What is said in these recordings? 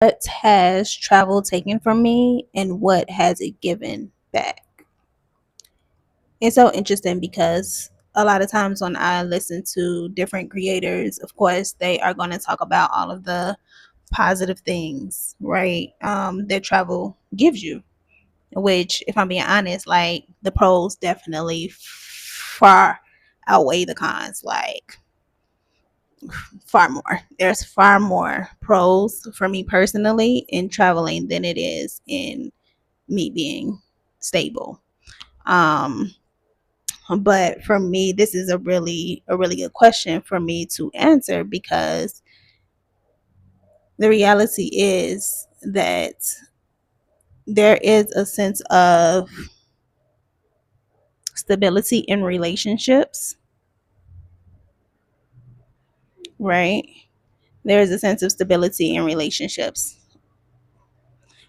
What has travel taken from me and what has it given back? It's so interesting because a lot of times when I listen to different creators, of course, they are going to talk about all of the positive things, right? That travel gives you, which, if I'm being honest, like the pros definitely far outweigh the cons, like far more. There's far more pros for me personally in traveling than it is in me being stable. Um, but for me, this is a really good question for me to answer because the reality is that there is a sense of stability in relationships, right? There is a sense of stability in relationships.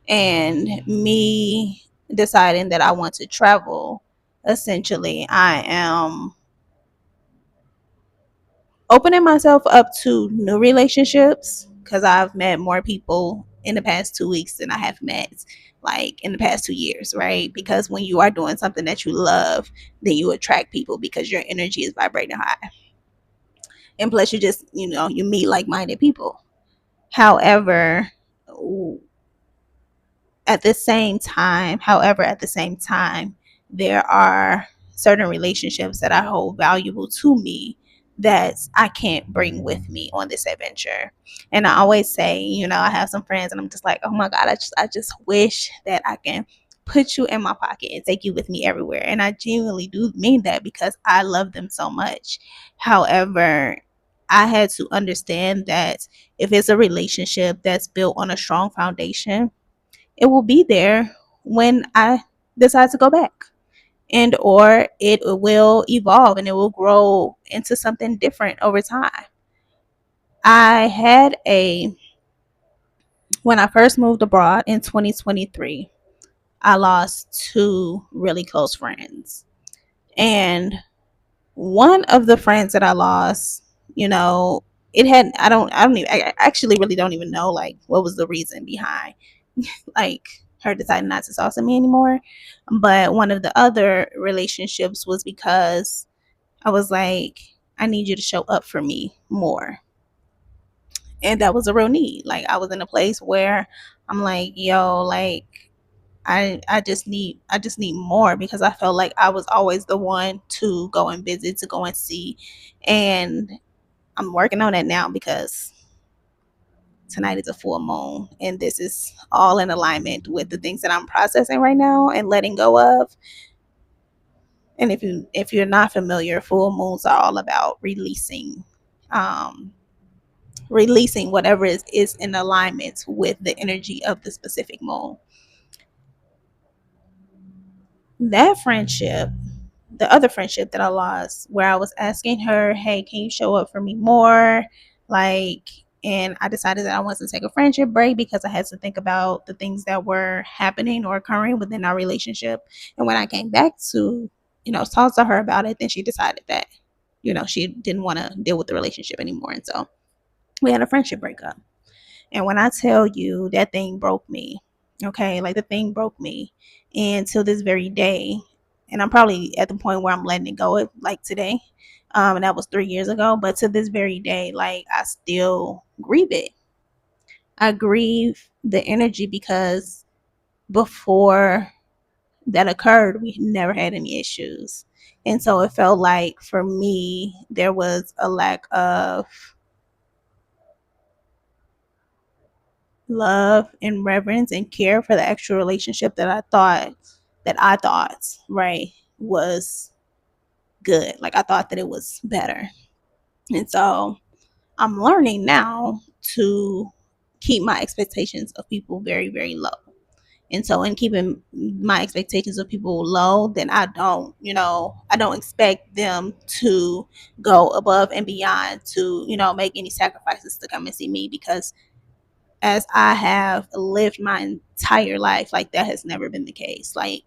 And me deciding that I want to travel, essentially, I am opening myself up to new relationships because I've met more people in the past 2 weeks than I have met like in the past 2 years, right? Because when you are doing something that you love, then you attract people because your energy is vibrating high. And plus, you just, you meet like minded people. However, at the same time, there are certain relationships that I hold valuable to me that I can't bring with me on this adventure. And I always say, I have some friends and I'm just like, oh my God, I just wish that I can put you in my pocket and take you with me everywhere. And I genuinely do mean that because I love them so much. However, I had to understand that if it's a relationship that's built on a strong foundation, it will be there when I decide to go back, and or it will evolve and it will grow into something different over time. I had a When I first moved abroad in 2023, I lost two really close friends. And one of the friends that I lost, it had I actually really don't even know like what was the reason behind like her deciding not to talk to me anymore. But one of the other relationships was because I was like, I need you to show up for me more. And that was a real need. Like I was in a place where I'm like, yo, like I just need more because I felt like I was always the one to go and visit, to go and see. And I'm working on that now because tonight is a full moon and this is all in alignment with the things that I'm processing right now and letting go of. And if you're not familiar, full moons are all about um releasing whatever is in alignment with the energy of the specific moon. That friendship, the other friendship that I lost, where I was asking her, hey, can you show up for me more? Like, and I decided that I wanted to take a friendship break because I had to think about the things that were happening or occurring within our relationship. And when I came back to, talk to her about it, then she decided that, she didn't want to deal with the relationship anymore. And so we had a friendship breakup. And when I tell you that thing broke me, okay, like the thing broke me. And till this very day, and I'm probably at the point where I'm letting it go, like today. And that was 3 years ago. But to this very day, like I still grieve it. I grieve the energy because before that occurred, we never had any issues. And so it felt like for me, there was a lack of love and reverence and care for the actual relationship that I thought right was good. Like I thought that it was better. And so I'm learning now to keep my expectations of people very, very low. And so in keeping my expectations of people low, then I don't expect them to go above and beyond to, make any sacrifices to come and see me because as I have lived my entire life, like that has never been the case. Like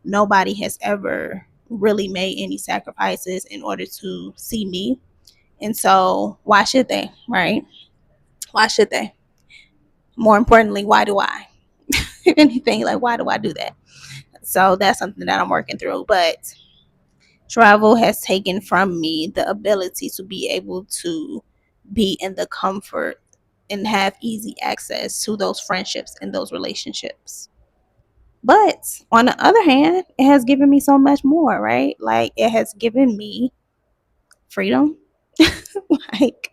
nobody has ever really made any sacrifices in order to see me. And so why should they, right? Why should they? More importantly, why do I? Anything like, why do I do that? So that's something that I'm working through. But travel has taken from me the ability to be able to be in the comfort and have easy access to those friendships and those relationships. But on the other hand, it has given me so much more, right? Like it has given me freedom. Like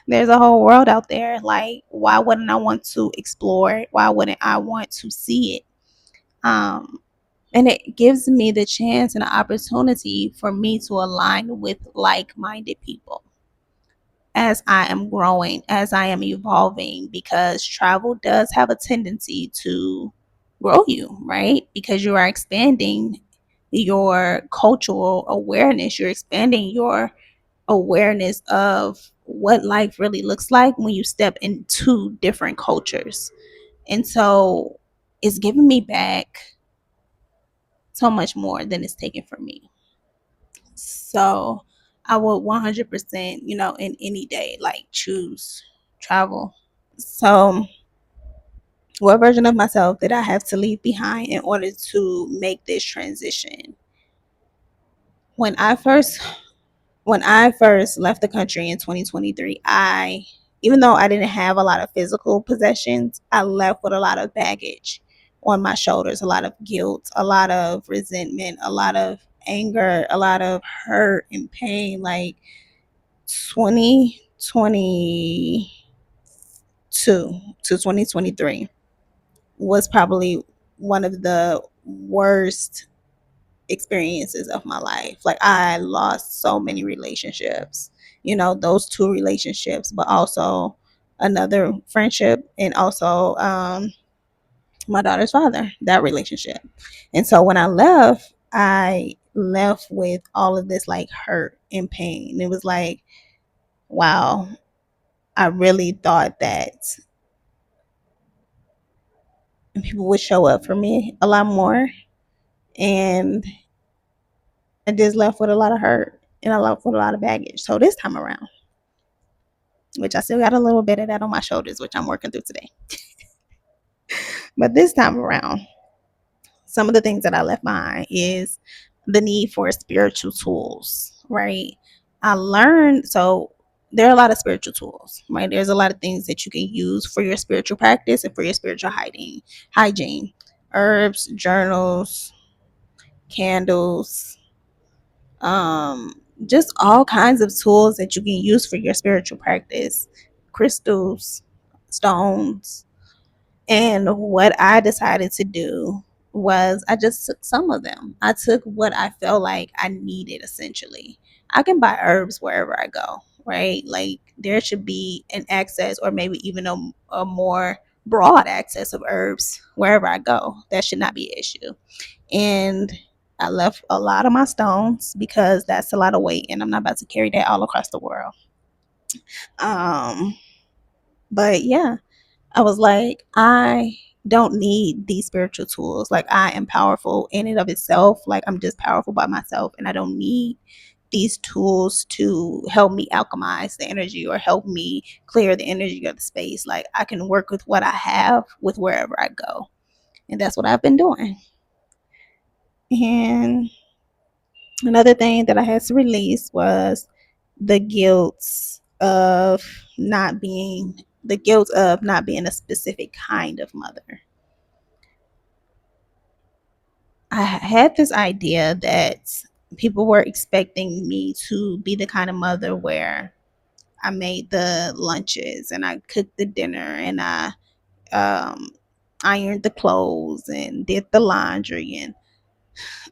there's a whole world out there. Like why wouldn't I want to explore it? Why wouldn't I want to see it? Um and it gives me the chance and the opportunity for me to align with like-minded people as I am growing, as I am evolving, because travel does have a tendency to grow you, right? Because you are expanding your cultural awareness, you're expanding your awareness of what life really looks like when you step into different cultures. And so it's giving me back so much more than it's taken from me. So I would 100%, in any day, like choose travel. So, what version of myself did I have to leave behind in order to make this transition? When I first when I first left the country in 2023, even though I didn't have a lot of physical possessions, I left with a lot of baggage on my shoulders, a lot of guilt, a lot of resentment, a lot of anger, a lot of hurt and pain. Like 2022 to 2023 was probably one of the worst experiences of my life. Like I lost so many relationships, those two relationships, but also another friendship, and also my daughter's father, that relationship. And so when I left with all of this like hurt and pain. It was like, wow, I really thought that people would show up for me a lot more. And I just left with a lot of hurt and I left with a lot of baggage. So this time around, which I still got a little bit of that on my shoulders, which I'm working through today. But this time around, some of the things that I left behind is the need for spiritual tools, right? I learned, so there are a lot of spiritual tools, right? There's a lot of things that you can use for your spiritual practice and for your spiritual hygiene, herbs, journals, candles, just all kinds of tools that you can use for your spiritual practice, crystals, stones. And what I decided to do was I just took some of them. I took what I felt like I needed essentially. I can buy herbs wherever I go, right? Like there should be an access or maybe even a more broad access of herbs wherever I go. That should not be an issue. And I left a lot of my stones because that's a lot of weight and I'm not about to carry that all across the world. Um, but yeah, I was like, I don't need these spiritual tools. Like I am powerful in and of itself. Like I'm just powerful by myself and I don't need these tools to help me alchemize the energy or help me clear the energy of the space. Like I can work with what I have with wherever I go. And that's what I've been doing. And another thing that I had to release was the of the guilt of not being a specific kind of mother. I had this idea that people were expecting me to be the kind of mother where I made the lunches and I cooked the dinner and I um, ironed the clothes and did the laundry and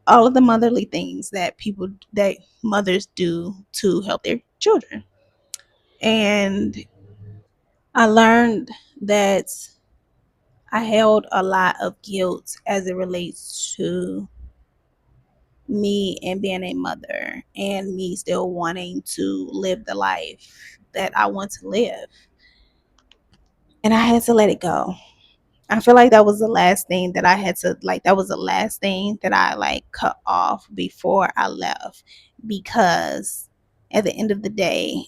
all of the motherly things that mothers do to help their children. And I learned that I held a lot of guilt as it relates to me and being a mother and me still wanting to live the life that I want to live. And I had to let it go. I feel like that was the last thing that I had to like that was the last thing that I like cut off before I left, because at the end of the day,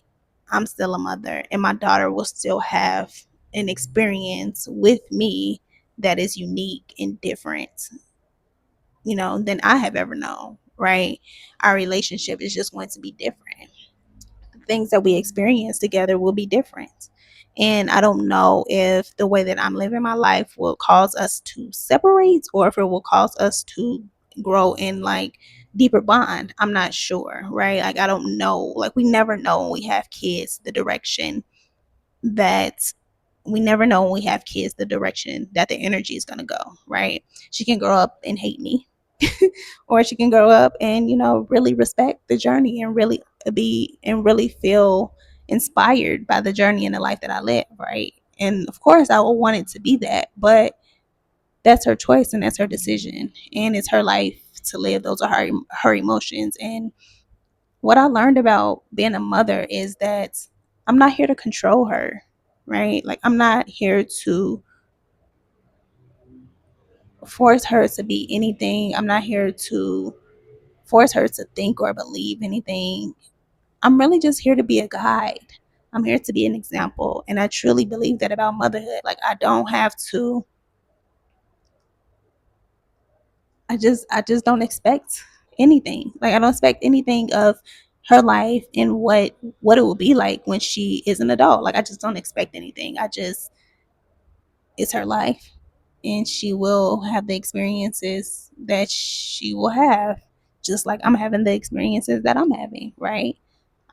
I'm still a mother and my daughter will still have an experience with me that is unique and different, than I have ever known, right? Our relationship is just going to be different. The things that we experience together will be different. And I don't know if the way that I'm living my life will cause us to separate or if it will cause us to grow in like deeper bond. I'm not sure, right? Like, I don't know. Like, we never know when we have kids the direction that we never know when we have kids the direction that the energy is going to go, right? She can grow up and hate me, or she can grow up and, really respect the journey and really feel inspired by the journey and the life that I live, right? And of course, I will want it to be that, but that's her choice and that's her decision, and it's her life to live. Those are her emotions. And what I learned about being a mother is that I'm not here to control her, right? Like, I'm not here to force her to be anything. I'm not here to force her to think or believe anything. I'm really just here to be a guide. I'm here to be an example. And I truly believe that about motherhood. Like, I don't have to, I just don't expect anything. Like, I don't expect anything of her life and what it will be like when she is an adult. Like, I just don't expect anything. It's her life, and she will have the experiences that she will have, just like I'm having the experiences that I'm having, right?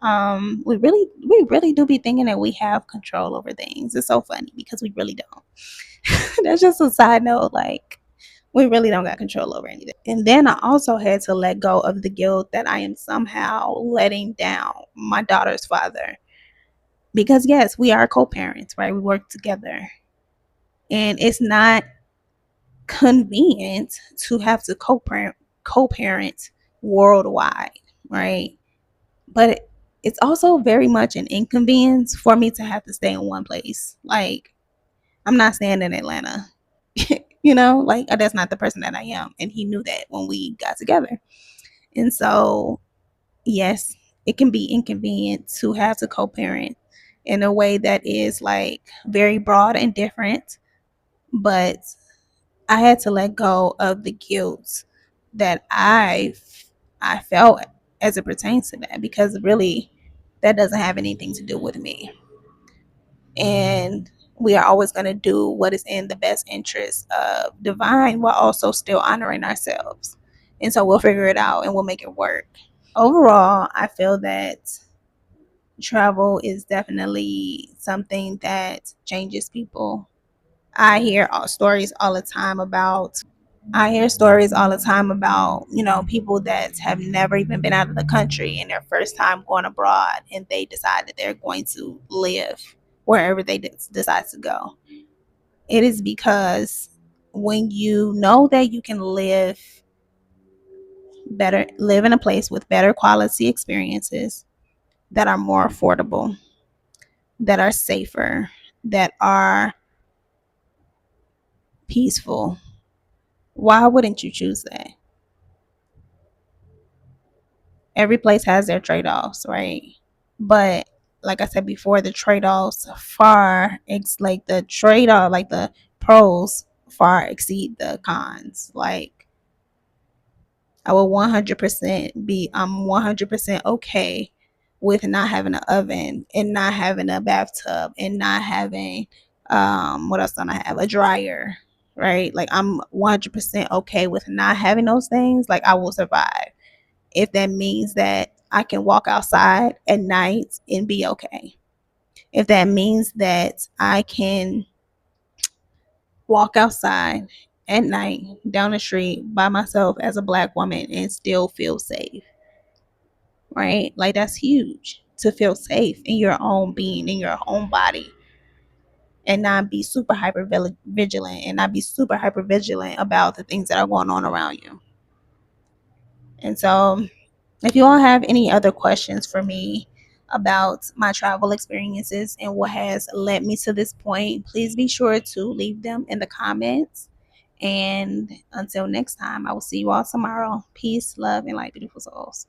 We really do be thinking that we have control over things. It's so funny because we really don't. That's just a side note. Like, we really don't got control over anything. And then I also had to let go of the guilt that I am somehow letting down my daughter's father, because yes, we are co-parents, right? We work together, and it's not convenient to have to co-parent worldwide, right? But it's also very much an inconvenience for me to have to stay in one place. Like, I'm not staying in Atlanta. Like, that's not the person that I am, and he knew that when we got together. And so, yes, it can be inconvenient to have to co-parent in a way that is like very broad and different, but I had to let go of the guilt that I felt as it pertains to that, because really that doesn't have anything to do with me. And we are always going to do what is in the best interest of divine while also still honoring ourselves. And so we'll figure it out and we'll make it work. Overall, I feel that travel is definitely something that changes people. I hear stories all the time about I hear stories all the time about, people that have never even been out of the country and their first time going abroad, and they decide that they're going to live wherever they decide to go. It is because when you know that you can live in a place with better quality experiences that are more affordable, that are safer, that are peaceful, why wouldn't you choose that? Every place has their trade-offs, right? But like I said before, the trade-offs far it's like the trade-off, like the pros far exceed the cons. Like, I will 100% be I'm 100% okay with not having an oven and not having a bathtub and not having what else don't I have? A dryer, right? Like, I'm 100% okay with not having those things. Like, I will survive if that means that I can walk outside at night and be okay. If that means that I can walk outside at night down the street by myself as a black woman and still feel safe, right? Like, that's huge, to feel safe in your own being, in your own body, and not be super hyper vigilant and not be super hyper vigilant about the things that are going on around you. And so, if you all have any other questions for me about my travel experiences and what has led me to this point, please be sure to leave them in the comments. And until next time, I will see you all tomorrow. Peace, love, and light, beautiful souls.